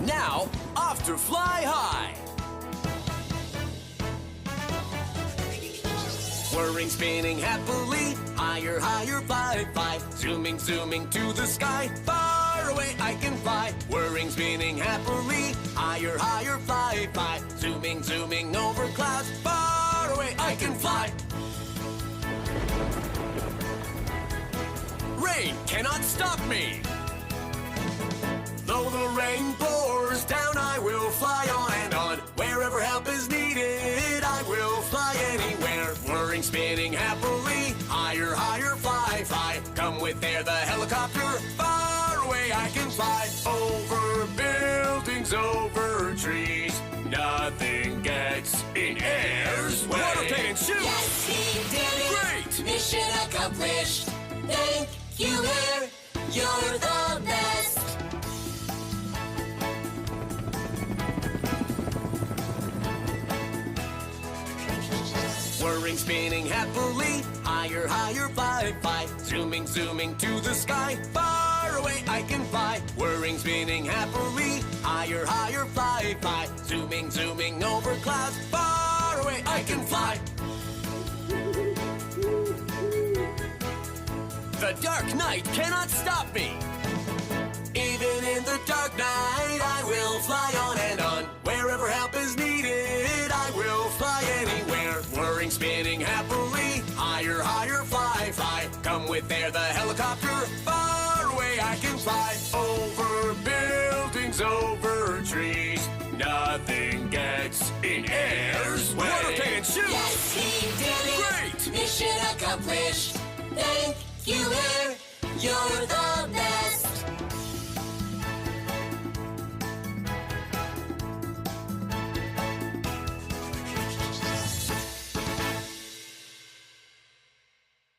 Now, off to fly high. Whirring, spinning happily, higher, higher, fly, fly. Zooming, zooming to the sky, far away I can fly. Whirring, spinning happily, higher, higher, fly, fly. Zooming, zooming over clouds, far away I can fly. Rain cannot stop me. Though the rain pours down, I will fly on and on. Wherever help is needed, I will fly anywhere. Whirring, spinning happily, higher, higher, fly, fly. Come with air, the helicopter, far away I can fly. Over buildings, over trees, nothing gets in air's way. Water plane, shoot! Yes, he did it! Great! Mission accomplished! Thank you, Air! You're the best! Whirring, spinning happily, higher, higher, fly, fly. Zooming, zooming to the sky, far away I can fly. Whirring, spinning happily, higher, higher, fly, fly. Zooming, zooming over clouds, far away I can fly. The dark night cannot stop me. Even in the dark night, I will fly on and on. Wherever help is needed, I will fly anywhere. Whirring, spinning happily, higher, higher, fly, fly. Come with air, the helicopter, far away I can fly. Over buildings, over trees, nothing gets in air's way. Water plane, shoot! Yes, he did it! Great! Mission accomplished!